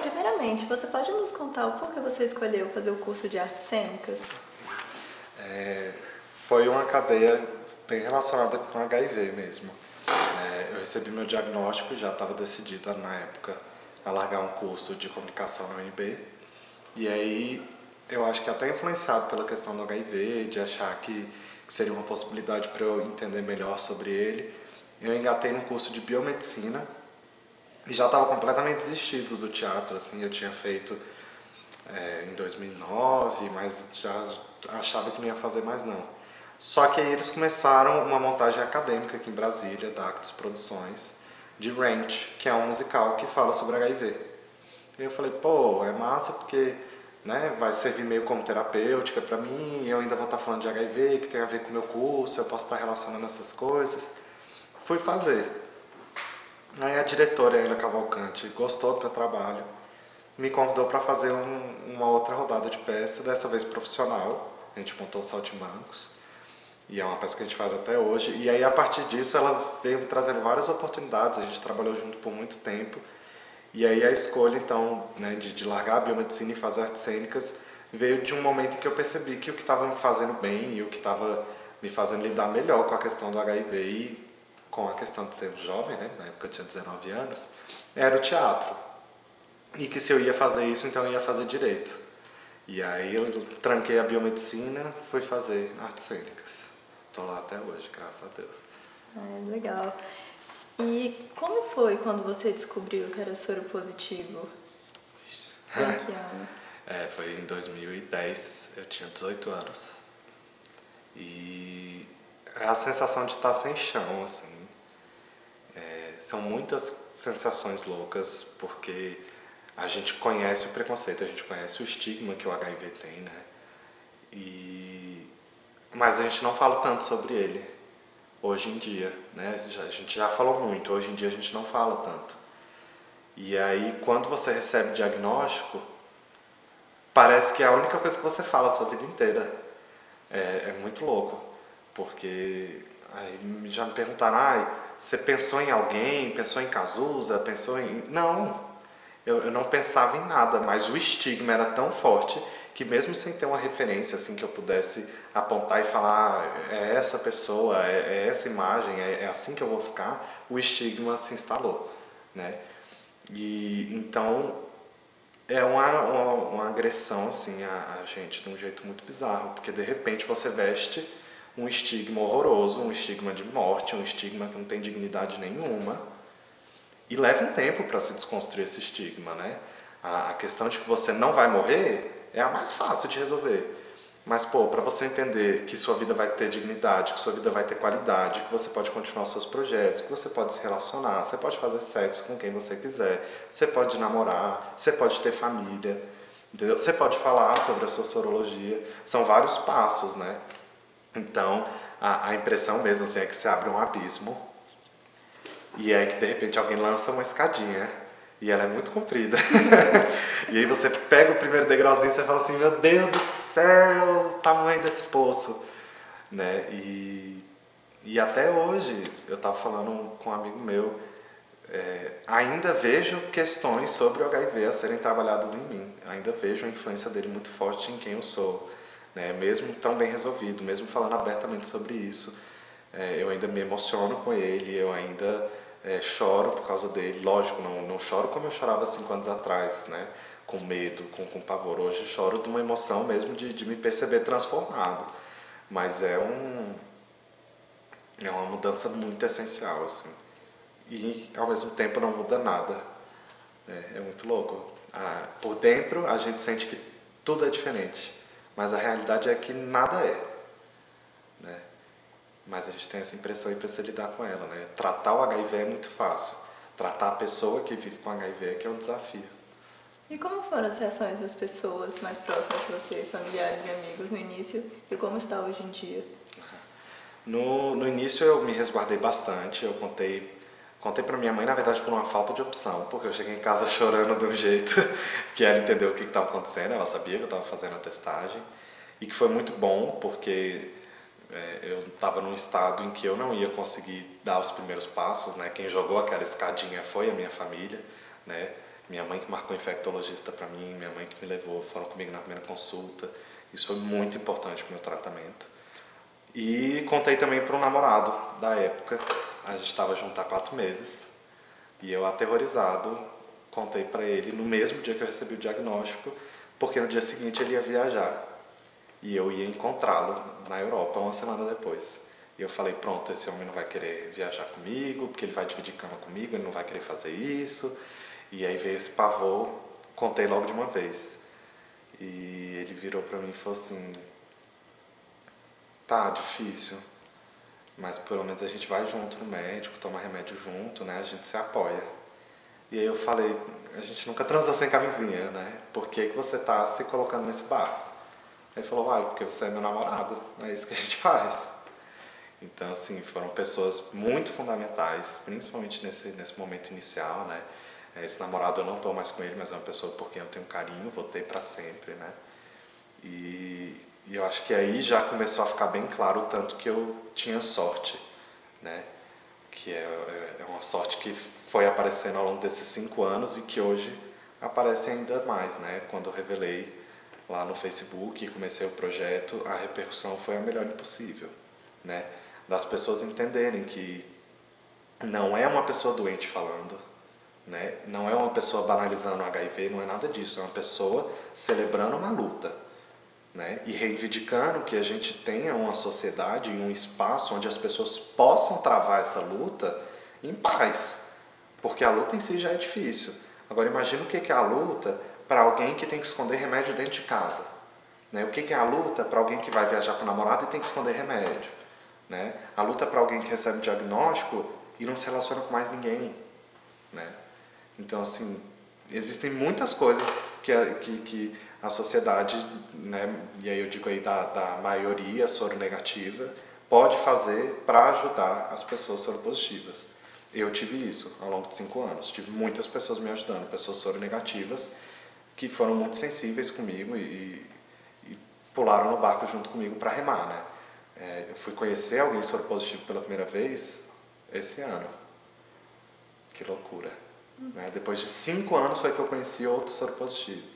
primeiramente, você pode nos contar o porquê você escolheu fazer o curso de artes cênicas? Foi uma cadeia bem relacionada com HIV mesmo. Eu recebi meu diagnóstico e já estava decidida na época a largar um curso de comunicação na UNB. E aí eu acho que até influenciado pela questão do HIV, de achar que seria uma possibilidade para eu entender melhor sobre ele, eu engatei num curso de biomedicina e já estava completamente desistido do teatro. Assim, eu tinha feito em 2009, mas já achava que não ia fazer mais não. Só que aí eles começaram uma montagem acadêmica aqui em Brasília, da Actos Produções, de Ranch, que é um musical que fala sobre HIV. E eu falei, pô, é massa porque, né, vai servir meio como terapêutica para mim, eu ainda vou estar falando de HIV, que tem a ver com o meu curso, eu posso estar relacionando essas coisas. Fui fazer. Aí a diretora, Ana Cavalcante, gostou do meu trabalho, me convidou para fazer uma outra rodada de peça, dessa vez profissional. A gente montou Saltimbancos, e é uma peça que a gente faz até hoje. E aí, a partir disso, ela veio me trazendo várias oportunidades, a gente trabalhou junto por muito tempo. E aí a escolha, então, né, de largar a biomedicina e fazer artes cênicas veio de um momento em que eu percebi que o que estava me fazendo bem e o que estava me fazendo lidar melhor com a questão do HIV e com a questão de ser jovem, né, na época eu tinha 19 anos, era o teatro. E que se eu ia fazer isso, então eu ia fazer direito. E aí eu tranquei a biomedicina, fui fazer artes cênicas. Estou lá até hoje, graças a Deus. Legal. E como foi quando você descobriu que era soro positivo? Em que ano? Foi em 2010, eu tinha 18 anos. E é a sensação de estar sem chão, assim. São muitas sensações loucas, porque a gente conhece o preconceito, a gente conhece o estigma que o HIV tem, né? Mas a gente não fala tanto sobre ele hoje em dia, né? A gente já falou muito, hoje em dia a gente não fala tanto. E aí, quando você recebe diagnóstico, parece que é a única coisa que você fala a sua vida inteira. É muito louco, porque aí já me perguntaram, você pensou em alguém, pensou em Cazuza, pensou em... Não, eu não pensava em nada, mas o estigma era tão forte que mesmo sem ter uma referência assim que eu pudesse apontar e falar, é essa pessoa, é essa imagem, é assim que eu vou ficar, o estigma se instalou, né? E então é uma agressão assim a gente de um jeito muito bizarro, porque de repente você veste um estigma horroroso, um estigma de morte, um estigma que não tem dignidade nenhuma, e leva um tempo para se desconstruir esse estigma, né? A questão de que você não vai morrer é a mais fácil de resolver. Mas, pô, para você entender que sua vida vai ter dignidade, que sua vida vai ter qualidade, que você pode continuar seus projetos, que você pode se relacionar, você pode fazer sexo com quem você quiser, você pode namorar, você pode ter família, entendeu? Você pode falar sobre a sua sorologia. São vários passos, né? Então, a impressão mesmo assim, é que você abre um abismo e aí que de repente alguém lança uma escadinha e ela é muito comprida. E aí você pega o primeiro degrauzinho e você fala assim, meu Deus do céu, o tamanho desse poço, né? E até hoje, eu estava falando com um amigo meu, ainda vejo questões sobre o HIV a serem trabalhadas em mim. Ainda vejo a influência dele muito forte em quem eu sou, né? Mesmo tão bem resolvido, mesmo falando abertamente sobre isso, eu ainda me emociono com ele, eu ainda choro por causa dele. Lógico, não choro como eu chorava 5 anos atrás, né? Com medo, com pavor. Hoje choro de uma emoção mesmo de me perceber transformado. Mas é uma mudança muito essencial, assim. E ao mesmo tempo não muda nada. É muito louco. Por dentro a gente sente que tudo é diferente, mas a realidade é que nada é, né? Mas a gente tem essa impressão e precisa lidar com ela, né? Tratar o HIV é muito fácil. Tratar a pessoa que vive com HIV é que é um desafio. E como foram as reações das pessoas mais próximas de você, familiares e amigos no início, e como está hoje em dia? No início eu me resguardei bastante, eu contei pra minha mãe, na verdade, por uma falta de opção, porque eu cheguei em casa chorando de um jeito que ela entendeu o que estava acontecendo, ela sabia que eu estava fazendo a testagem, e que foi muito bom, porque eu estava num estado em que eu não ia conseguir dar os primeiros passos, né? Quem jogou aquela escadinha foi a minha família, né? Minha mãe que marcou infectologista para mim, minha mãe que me levou, foram comigo na primeira consulta. Isso foi muito importante para o meu tratamento. E contei também para um namorado da época. A gente estava junto há 4 meses. E eu, aterrorizado, contei para ele no mesmo dia que eu recebi o diagnóstico, porque no dia seguinte ele ia viajar. E eu ia encontrá-lo na Europa 1 semana depois. E eu falei, pronto, esse homem não vai querer viajar comigo, porque ele vai dividir cama comigo, ele não vai querer fazer isso. E aí veio esse pavor, contei logo de uma vez. E ele virou para mim e falou assim, tá difícil, mas pelo menos a gente vai junto no médico, toma remédio junto, né? A gente se apoia. E aí eu falei, a gente nunca transou sem camisinha, né? Por que você tá se colocando nesse barco? Ele falou, vai, porque você é meu namorado, é isso que a gente faz. Então, assim, foram pessoas muito fundamentais, principalmente nesse momento inicial, né? Esse namorado eu não estou mais com ele, mas é uma pessoa por quem eu tenho carinho, vou ter para sempre, né? E eu acho que aí já começou a ficar bem claro o tanto que eu tinha sorte, né? Que é uma sorte que foi aparecendo ao longo desses 5 anos e que hoje aparece ainda mais, né? Quando eu revelei lá no Facebook e comecei o projeto, a repercussão foi a melhor possível, né? Das pessoas entenderem que não é uma pessoa doente falando, né? Não é uma pessoa banalizando o HIV, não é nada disso, é uma pessoa celebrando uma luta, né? E reivindicando que a gente tenha uma sociedade e um espaço onde as pessoas possam travar essa luta em paz, porque a luta em si já é difícil. Agora imagina o que é a luta para alguém que tem que esconder remédio dentro de casa, né? O que é a luta para alguém que vai viajar com o namorado e tem que esconder remédio, né? A luta para alguém que recebe um diagnóstico e não se relaciona com mais ninguém, né? Então, assim, existem muitas coisas que a sociedade, né, e aí eu digo aí da maioria soronegativa, pode fazer para ajudar as pessoas soropositivas. Eu tive isso ao longo de 5 anos. Tive muitas pessoas me ajudando, pessoas soronegativas, que foram muito sensíveis comigo e pularam no barco junto comigo para remar, né? Eu fui conhecer alguém soropositivo pela primeira vez esse ano. Que loucura. Né? Depois de 5 anos foi que eu conheci outro soropositivo.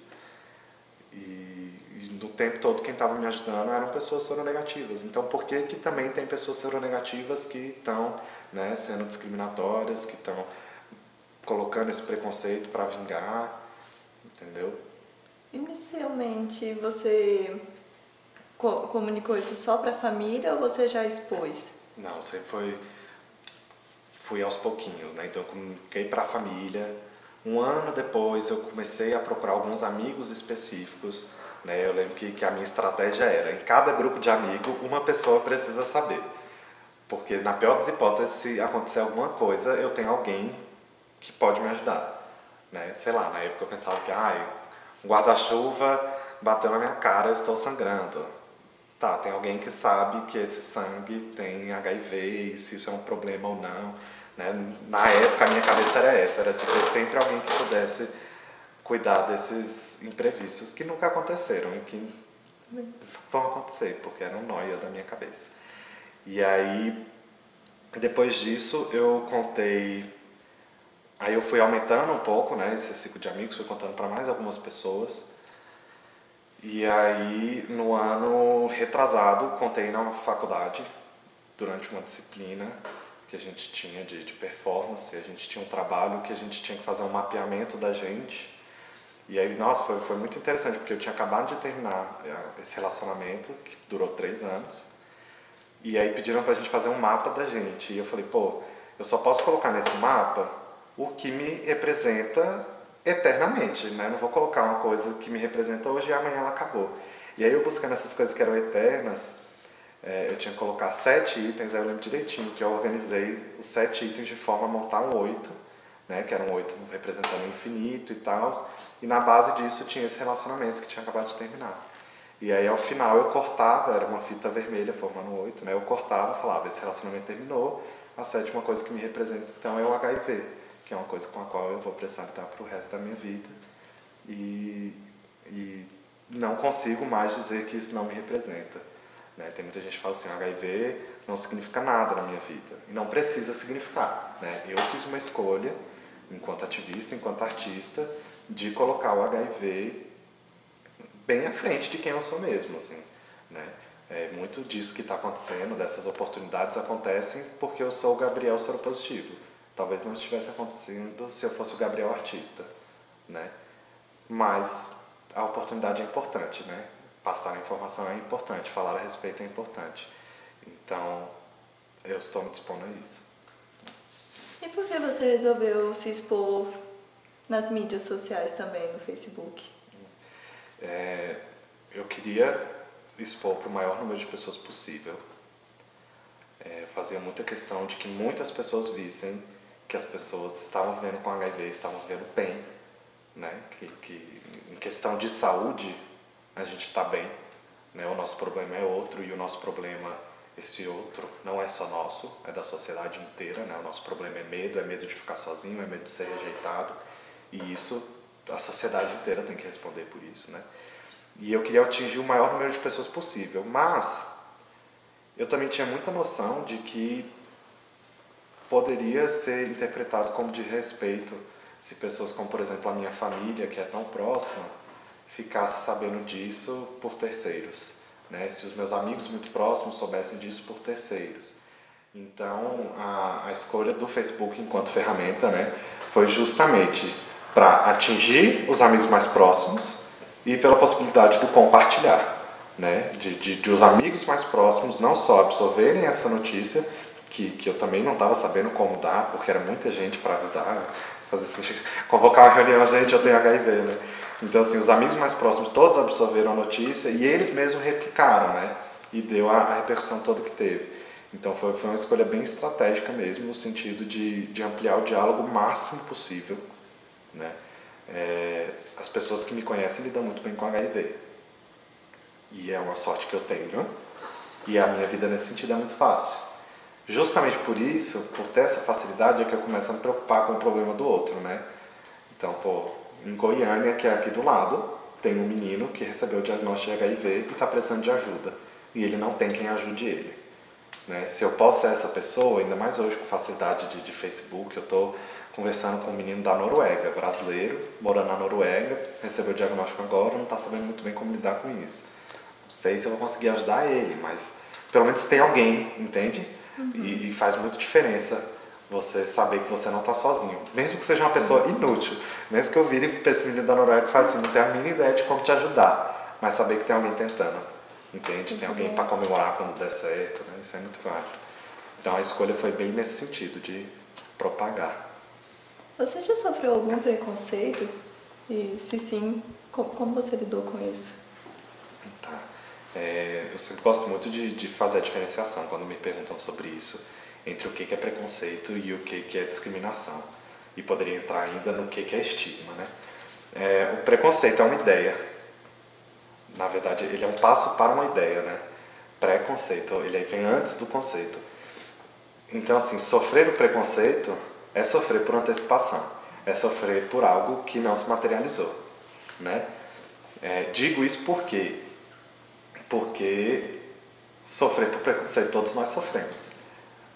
E no tempo todo quem estava me ajudando eram pessoas soronegativas. Então por que também tem pessoas soronegativas que estão, né, sendo discriminatórias, que estão colocando esse preconceito para vingar, entendeu? Inicialmente, você comunicou isso só para a família ou você já expôs? Não, sempre fui aos pouquinhos, né? Então eu comuniquei para a família. 1 ano depois eu comecei a procurar alguns amigos específicos, né? Eu lembro que a minha estratégia era, em cada grupo de amigos, uma pessoa precisa saber. Porque na pior das hipóteses, se acontecer alguma coisa, eu tenho alguém que pode me ajudar, né? Sei lá, na época eu pensava que, um guarda-chuva bateu na minha cara, eu estou sangrando. Tá, tem alguém que sabe que esse sangue tem HIV e se isso é um problema ou não, né? Na época a minha cabeça era essa, era de ter sempre alguém que pudesse cuidar desses imprevistos que nunca aconteceram e que vão acontecer, porque eram nóia da minha cabeça. E aí, depois disso, eu contei. Aí eu fui aumentando um pouco, né, esse ciclo de amigos, fui contando para mais algumas pessoas. E aí, no ano retrasado, contei na faculdade, durante uma disciplina que a gente tinha de performance. A gente tinha um trabalho que a gente tinha que fazer um mapeamento da gente. E aí, nossa, foi muito interessante, porque eu tinha acabado de terminar esse relacionamento, que durou 3 anos. E aí pediram pra gente fazer um mapa da gente. E eu falei, pô, eu só posso colocar nesse mapa o que me representa eternamente, né? Não vou colocar uma coisa que me representa hoje e amanhã ela acabou. E aí eu buscando essas coisas que eram eternas, eu tinha que colocar 7 itens, aí eu lembro direitinho que eu organizei os 7 itens de forma a montar um 8, né? Que era um 8 representando o infinito e tal. E na base disso tinha esse relacionamento que tinha acabado de terminar. E aí ao final eu cortava, era uma fita vermelha formando um 8, né? Eu cortava, falava, esse relacionamento terminou, a 7ª coisa que me representa então é o HIV, que é uma coisa com a qual eu vou precisar lidar para o resto da minha vida. E não consigo mais dizer que isso não me representa, né? Tem muita gente que fala assim, o HIV não significa nada na minha vida. E não precisa significar, né? Eu fiz uma escolha enquanto ativista, enquanto artista, de colocar o HIV bem à frente de quem eu sou mesmo, assim, né? Muito disso que está acontecendo, dessas oportunidades, acontecem porque eu sou o Gabriel soropositivo. Talvez não estivesse acontecendo se eu fosse o Gabriel artista, né? Mas a oportunidade é importante, né? Passar a informação é importante, falar a respeito é importante. Então, eu estou me dispondo a isso. E por que você resolveu se expor nas mídias sociais também, no Facebook? Eu queria expor para o maior número de pessoas possível. Fazia muita questão de que muitas pessoas vissem que as pessoas estavam vivendo com HIV, estavam vivendo bem, né? Que em questão de saúde a gente está bem, né? O nosso problema é outro e o nosso problema, esse outro, não é só nosso, é da sociedade inteira, né? O nosso problema é medo de ficar sozinho, é medo de ser rejeitado, e isso a sociedade inteira tem que responder por isso, né? E eu queria atingir o maior número de pessoas possível, mas eu também tinha muita noção de que poderia ser interpretado como desrespeito se pessoas como, por exemplo, a minha família, que é tão próxima, ficasse sabendo disso por terceiros, né? Se os meus amigos muito próximos soubessem disso por terceiros. Então, a escolha do Facebook enquanto ferramenta, né, foi justamente para atingir os amigos mais próximos e pela possibilidade do compartilhar, né, de os amigos mais próximos não só absorverem essa notícia, que eu também não estava sabendo como dar, porque era muita gente para avisar, fazer assim, convocar uma reunião, gente, eu tenho HIV, né? Então, assim, os amigos mais próximos todos absorveram a notícia e eles mesmos replicaram, né? E deu a repercussão toda que teve. Então, foi uma escolha bem estratégica mesmo, no sentido de ampliar o diálogo o máximo possível, né? As pessoas que me conhecem lidam muito bem com HIV. E é uma sorte que eu tenho. E a minha vida nesse sentido é muito fácil. Justamente por isso, por ter essa facilidade, é que eu começo a me preocupar com o problema do outro, né? Então, em Goiânia, que é aqui do lado, tem um menino que recebeu o diagnóstico de HIV e está precisando de ajuda. E ele não tem quem ajude ele, né? Se eu posso ser essa pessoa, ainda mais hoje com facilidade de Facebook, eu estou conversando com um menino da Noruega, brasileiro, morando na Noruega, recebeu o diagnóstico agora, não está sabendo muito bem como lidar com isso. Não sei se eu vou conseguir ajudar ele, mas pelo menos tem alguém, entende? E faz muita diferença você saber que você não está sozinho. Mesmo que seja uma pessoa inútil, mesmo que eu vire para esse menino da Noruega e fale assim, não tenho a mínima ideia de como te ajudar, mas saber que tem alguém tentando, entende? Tem alguém para comemorar quando der certo, né? Isso é muito válido. Então a escolha foi bem nesse sentido, de propagar. Você já sofreu algum preconceito? E se sim, como você lidou com isso? Tá. Eu sempre gosto muito de fazer a diferenciação quando me perguntam sobre isso, entre o que é preconceito e o que é discriminação. E poderia entrar ainda no que é estigma, né? O preconceito é uma ideia. Na verdade, ele é um passo para uma ideia, né? Preconceito, ele vem antes do conceito. Então, assim, sofrer o preconceito é sofrer por antecipação. É sofrer por algo que não se materializou, né? Digo isso por quê? Porque sofrer por preconceito todos nós sofremos,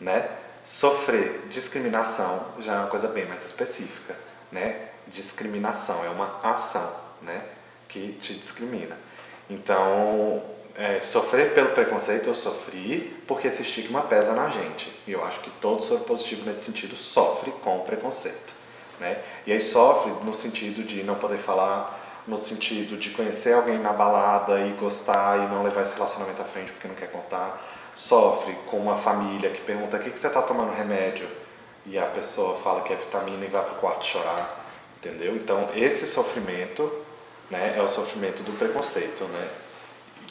né? Sofrer discriminação já é uma coisa bem mais específica, né? Discriminação é uma ação, né, que te discrimina. Então, sofrer pelo preconceito eu sofri porque esse estigma pesa na gente. E eu acho que todo soropositivo nesse sentido sofre com o preconceito, né? E aí sofre no sentido de não poder falar, no sentido de conhecer alguém na balada e gostar e não levar esse relacionamento à frente porque não quer contar. Sofre com uma família que pergunta: o que você está tomando remédio? E a pessoa fala que é vitamina e vai para o quarto chorar, entendeu? Então esse sofrimento, né, é o sofrimento do preconceito, né?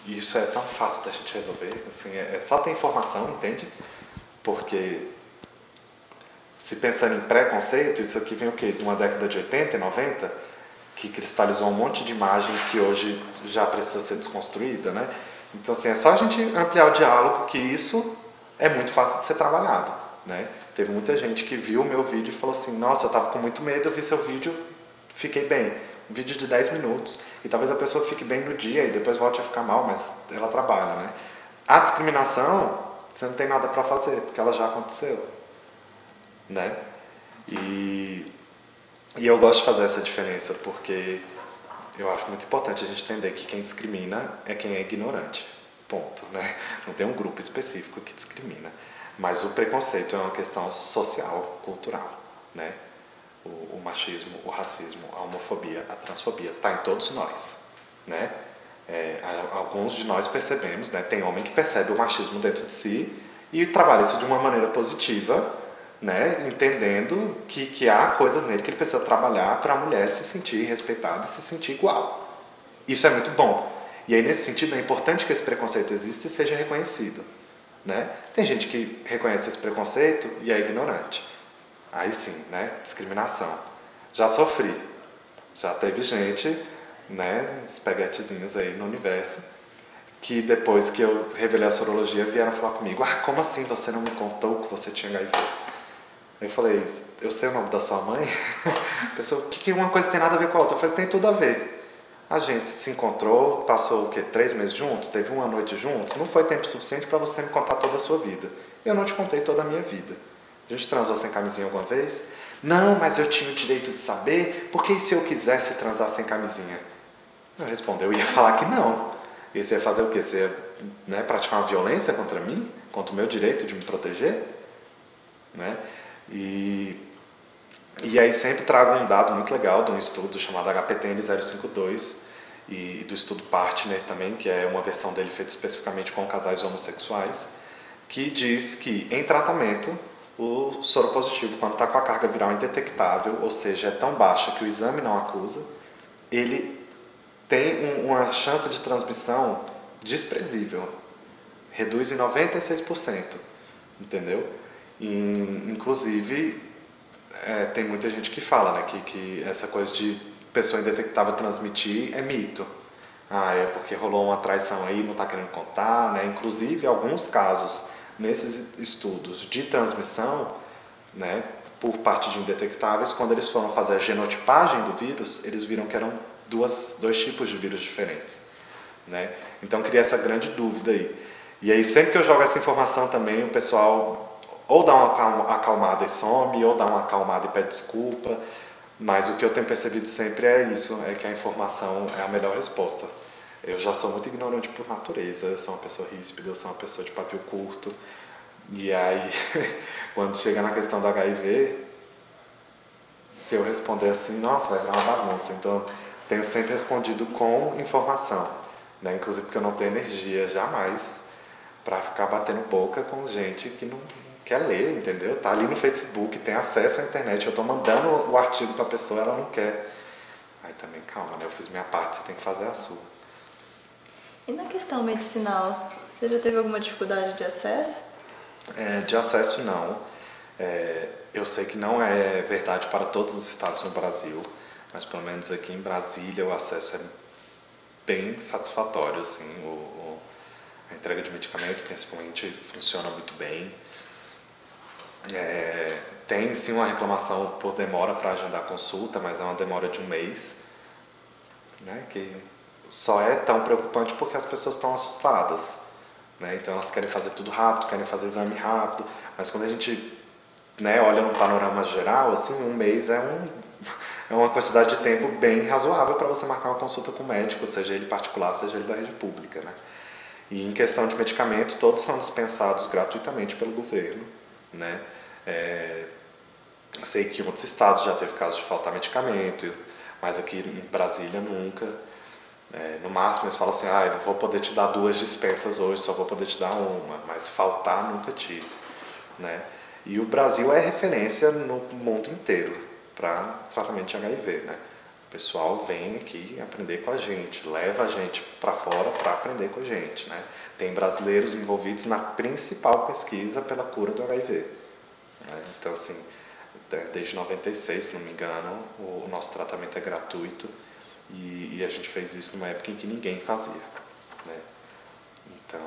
E isso é tão fácil da gente resolver, assim, só ter informação, entende? Porque se pensando em preconceito, isso aqui vem o quê? De uma década de 80 e 90, que cristalizou um monte de imagem que hoje já precisa ser desconstruída, né? Então, assim, é só a gente ampliar o diálogo, que isso é muito fácil de ser trabalhado, né? Teve muita gente que viu o meu vídeo e falou assim: nossa, eu estava com muito medo, eu vi seu vídeo, fiquei bem. Um vídeo de 10 minutos. E talvez a pessoa fique bem no dia e depois volte a ficar mal, mas ela trabalha, né? A discriminação, você não tem nada para fazer, porque ela já aconteceu, né? E E eu gosto de fazer essa diferença porque eu acho muito importante a gente entender que quem discrimina é quem é ignorante. Ponto, né? Não tem um grupo específico que discrimina. Mas o preconceito é uma questão social, cultural, né? O machismo, o racismo, a homofobia, a transfobia, está em todos nós, né? Alguns de nós percebemos, né? Tem homem que percebe o machismo dentro de si e trabalha isso de uma maneira positiva, né? Entendendo que há coisas nele que ele precisa trabalhar para a mulher se sentir respeitada e se sentir igual. Isso é muito bom. E aí, nesse sentido, é importante que esse preconceito exista e seja reconhecido, né? Tem gente que reconhece esse preconceito e é ignorante. Aí sim, né? Discriminação. Já sofri. Já teve gente, né? Espaguetezinhos aí no universo, que depois que eu revelei a sorologia vieram falar comigo: ah, como assim você não me contou que você tinha HIV? Eu falei: eu sei o nome da sua mãe? A pessoa: que uma coisa tem nada a ver com a outra? Eu falei: tem tudo a ver. A gente se encontrou, passou o quê? 3 meses juntos? Teve uma noite juntos? Não foi tempo suficiente para você me contar toda a sua vida. Eu não te contei toda a minha vida. A gente transou sem camisinha alguma vez? Não, mas eu tinha o direito de saber, porque e se eu quisesse transar sem camisinha? Eu respondi: eu ia falar que não. E você ia fazer o quê? Você ia, né, praticar uma violência contra mim? Contra o meu direito de me proteger? Né? E aí sempre trago um dado muito legal de um estudo chamado HPTN 052 e do estudo Partner também, que é uma versão dele feita especificamente com casais homossexuais, que diz que em tratamento o soro positivo, quando está com a carga viral indetectável, ou seja, é tão baixa que o exame não acusa, ele tem uma chance de transmissão desprezível, reduz em 96%, entendeu? E, inclusive, tem muita gente que fala, né, que essa coisa de pessoa indetectável transmitir é mito. Ah, é porque rolou uma traição aí, não está querendo contar, né? Inclusive, alguns casos nesses estudos de transmissão, né, por parte de indetectáveis, quando eles foram fazer a genotipagem do vírus, eles viram que eram dois tipos de vírus diferentes, né? Então cria essa grande dúvida aí. E aí sempre que eu jogo essa informação também, o pessoal ou dá uma acalmada e some, ou dá uma acalmada e pede desculpa, mas o que eu tenho percebido sempre é isso, é que a informação é a melhor resposta. Eu já sou muito ignorante por natureza, eu sou uma pessoa ríspida, eu sou uma pessoa de pavio curto, e aí quando chega na questão do HIV, se eu responder assim, nossa, vai virar uma bagunça. Então tenho sempre respondido com informação, né? Inclusive porque eu não tenho energia jamais para ficar batendo boca com gente que não quer ler, entendeu? Tá ali no Facebook, tem acesso à internet, eu tô mandando o artigo para a pessoa, ela não quer. Aí também, calma, né? Eu fiz minha parte, você tem que fazer a sua. E na questão medicinal, você já teve alguma dificuldade de acesso? De acesso, não. Eu sei que não é verdade para todos os estados no Brasil, mas pelo menos aqui em Brasília o acesso é bem satisfatório, assim. A entrega de medicamento, principalmente, funciona muito bem. Tem sim uma reclamação por demora para agendar consulta, mas é uma demora de 1 mês, né, que só é tão preocupante porque as pessoas estão assustadas, né, então elas querem fazer tudo rápido, querem fazer exame rápido, mas quando a gente, né, olha no panorama geral, assim, 1 mês é uma quantidade de tempo bem razoável para você marcar uma consulta com o médico, seja ele particular, seja ele da rede pública, né. E em questão de medicamento, todos são dispensados gratuitamente pelo governo, né. Sei que em outros estados já teve casos de faltar medicamento, mas aqui em Brasília nunca. No máximo eles falam assim: eu não vou poder te dar 2 dispensas hoje, só vou poder te dar uma, mas faltar nunca tive, né? E o Brasil é referência no mundo inteiro para tratamento de HIV, né? O pessoal vem aqui aprender com a gente, leva a gente para fora para aprender com a gente, né? Tem brasileiros envolvidos na principal pesquisa pela cura do HIV. Então, assim, desde 96, se não me engano, o nosso tratamento é gratuito e a gente fez isso numa época em que ninguém fazia, né? Então,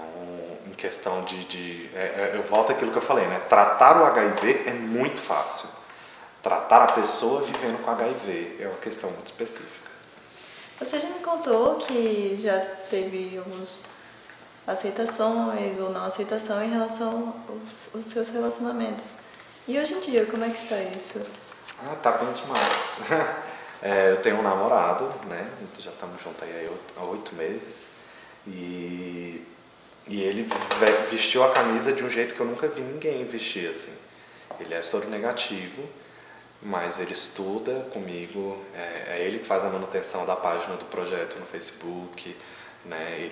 em questão eu volto àquilo que eu falei, né? Tratar o HIV é muito fácil. Tratar a pessoa vivendo com HIV é uma questão muito específica. Você já me contou que já teve algumas aceitações ou não aceitação em relação aos seus relacionamentos. E hoje em dia, como é que está isso? Ah, tá bem demais. Eu tenho um namorado, né? Já estamos juntos aí há 8 meses. E ele vestiu a camisa de um jeito que eu nunca vi ninguém vestir, assim. Ele é soro negativo, mas ele estuda comigo, é ele que faz a manutenção da página do projeto no Facebook, né?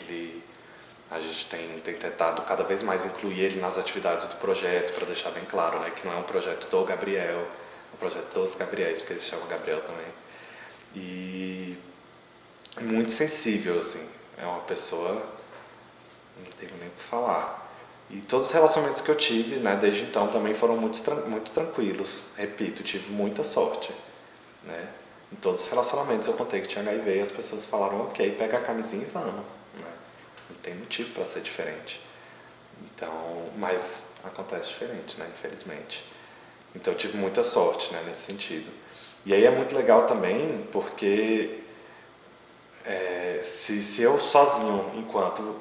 A gente tem tentado cada vez mais incluir ele nas atividades do projeto, para deixar bem claro, né, que não é um projeto do Gabriel, é um projeto dos Gabriéis, porque ele se chama Gabriel também. E muito sensível, assim, é uma pessoa, não tenho nem o que falar. E todos os relacionamentos que eu tive, né, desde então também foram muito tranquilos. Repito, tive muita sorte, né? Em todos os relacionamentos eu contei que tinha HIV e as pessoas falaram, ok, pega a camisinha e vamos, né? Não tem motivo para ser diferente. Então, mas acontece diferente, né, infelizmente. Então eu tive muita sorte, né, nesse sentido. E aí é muito legal também porque se eu sozinho, enquanto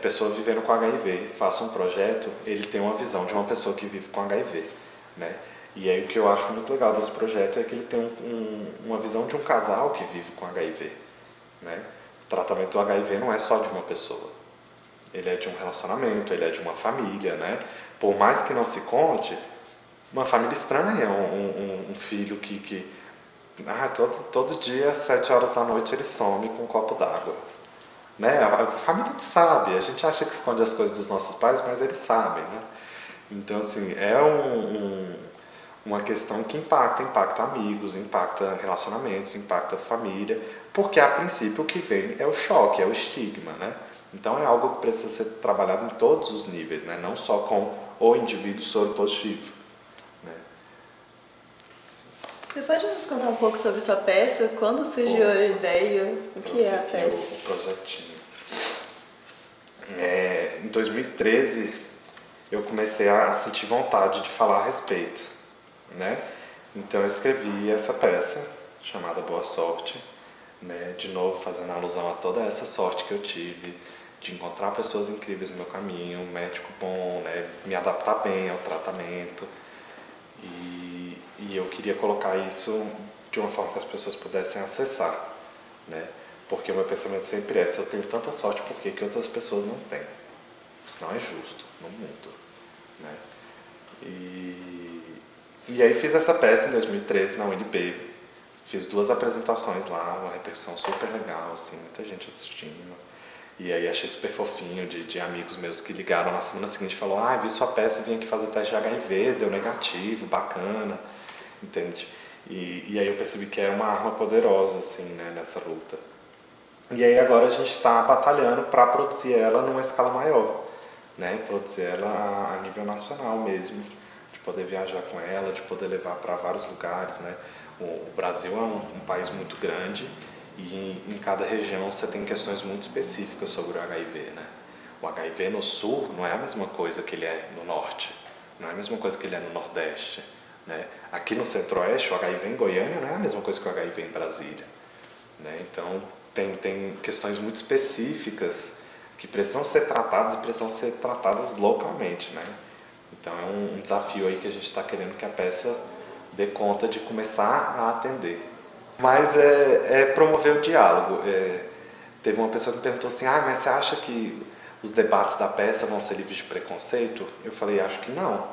pessoa vivendo com HIV, faço um projeto, ele tem uma visão de uma pessoa que vive com HIV, né? E aí o que eu acho muito legal desse projeto é que ele tem uma visão de um casal que vive com HIV, né? O tratamento do HIV não é só de uma pessoa, ele é de um relacionamento, ele é de uma família, né? Por mais que não se conte, uma família estranha, um filho que todo dia às 7 horas da noite ele some com um copo d'água, né? A família sabe, a gente acha que esconde as coisas dos nossos pais, mas eles sabem, né? Então, assim, é uma questão que impacta amigos, impacta relacionamentos, impacta família, porque a princípio o que vem é o choque, é o estigma, né? Então é algo que precisa ser trabalhado em todos os níveis, né? Não só com o indivíduo soro positivo, né? Você pode nos contar um pouco sobre sua peça? Quando surgiu a ideia? O que é a peça? O projetinho. Em 2013 eu comecei a sentir vontade de falar a respeito, né? Então eu escrevi essa peça chamada Boa Sorte, né? De novo fazendo alusão a toda essa sorte que eu tive de encontrar pessoas incríveis no meu caminho, um médico bom, né? Me adaptar bem ao tratamento e eu queria colocar isso de uma forma que as pessoas pudessem acessar, né? Porque o meu pensamento sempre é, se eu tenho tanta sorte, por que outras pessoas não têm? Isso não é justo no mundo, né? E aí fiz essa peça em 2013 na UNB, fiz 2 apresentações lá, uma repercussão super legal, assim, muita gente assistindo. E aí achei super fofinho de amigos meus que ligaram na semana seguinte e falaram, vi sua peça e vim aqui fazer teste de HIV, deu negativo, bacana, entende? E aí eu percebi que era uma arma poderosa, assim, né, nessa luta. E aí agora a gente está batalhando para produzir ela numa escala maior, né? Produzir ela a nível nacional mesmo, de poder viajar com ela, de poder levar para vários lugares, né? O Brasil é um país muito grande e em cada região você tem questões muito específicas sobre o HIV, né? O HIV no sul não é a mesma coisa que ele é no norte, não é a mesma coisa que ele é no nordeste, né? Aqui no centro-oeste, o HIV em Goiânia não é a mesma coisa que o HIV em Brasília, né? Então tem questões muito específicas que precisam ser tratadas e precisam ser tratadas localmente, né? Então é um desafio aí que a gente está querendo que a peça dê conta de começar a atender. Mas é promover o diálogo. Teve uma pessoa que me perguntou assim, mas você acha que os debates da peça vão ser livres de preconceito? Eu falei, acho que não.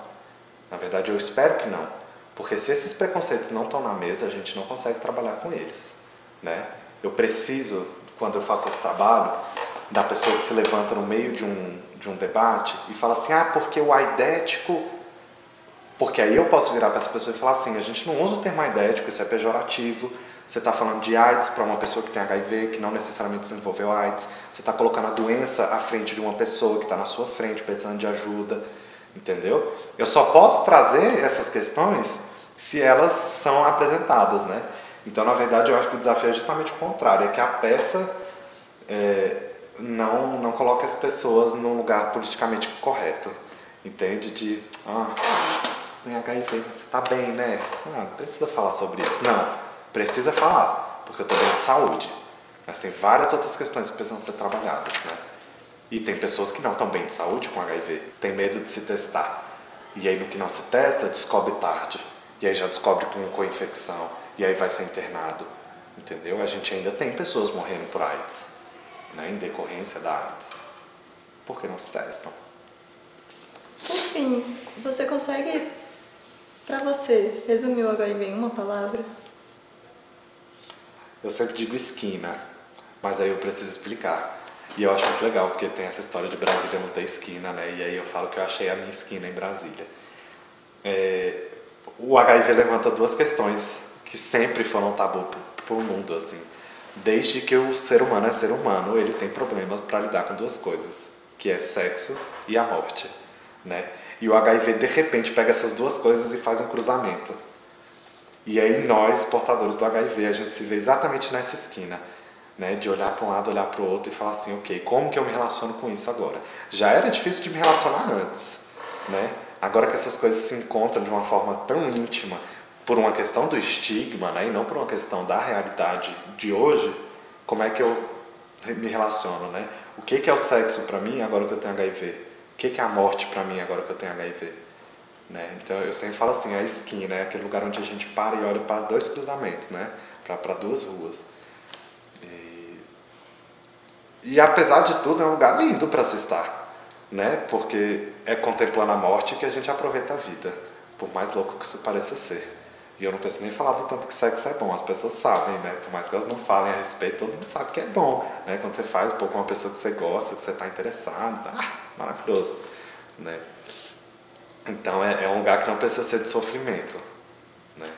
Na verdade, eu espero que não. Porque se esses preconceitos não estão na mesa, a gente não consegue trabalhar com eles, né? Eu preciso, quando eu faço esse trabalho, da pessoa que se levanta no meio de um debate e fala assim, porque o aidético... Porque aí eu posso virar para essa pessoa e falar assim, a gente não usa o termo aidético, isso é pejorativo, você está falando de AIDS para uma pessoa que tem HIV, que não necessariamente desenvolveu AIDS, você está colocando a doença à frente de uma pessoa que está na sua frente, precisando de ajuda, entendeu? Eu só posso trazer essas questões se elas são apresentadas, né? Então, na verdade, eu acho que o desafio é justamente o contrário, é que a peça não coloca as pessoas num lugar politicamente correto, entende? Tem HIV, você tá bem, né? Não precisa falar sobre isso. Não, precisa falar, porque eu tô bem de saúde. Mas tem várias outras questões que precisam ser trabalhadas, né? E tem pessoas que não estão bem de saúde com HIV, tem medo de se testar. E aí no que não se testa, descobre tarde. E aí já descobre com co-infecção, e aí vai ser internado, entendeu? A gente ainda tem pessoas morrendo por AIDS, né, em decorrência da AIDS. Por que não se testam? Por fim, você consegue, pra você, resumir o HIV em uma palavra? Eu sempre digo esquina, mas aí eu preciso explicar. E eu acho muito legal, porque tem essa história de Brasília não ter esquina, né? E aí eu falo que eu achei a minha esquina em Brasília. O HIV levanta duas questões que sempre foram tabu pro mundo, assim. Desde que o ser humano é ser humano, ele tem problemas para lidar com duas coisas, que é sexo e a morte, né? E o HIV, de repente, pega essas duas coisas e faz um cruzamento. E aí nós, portadores do HIV, a gente se vê exatamente nessa esquina, né? De olhar para um lado, olhar para o outro e falar assim, ok, como que eu me relaciono com isso agora? Já era difícil de me relacionar antes, né? Agora que essas coisas se encontram de uma forma tão íntima, por uma questão do estigma, né? E não por uma questão da realidade de hoje, como é que eu me relaciono, né? O que é o sexo para mim agora que eu tenho HIV? O que é a morte para mim agora que eu tenho HIV? Né? Então eu sempre falo assim, a esquina é aquele lugar onde a gente para e olha para dois cruzamentos, né? Para duas ruas. E apesar de tudo é um lugar lindo para se estar, né? Porque é contemplando a morte que a gente aproveita a vida, por mais louco que isso pareça ser. E eu não preciso nem falar do tanto que sexo é bom, as pessoas sabem, né? Por mais que elas não falem a respeito, todo mundo sabe que é bom, né? Quando você faz com uma pessoa que você gosta, que você está interessado, maravilhoso, né? Então é um lugar que não precisa ser de sofrimento, né?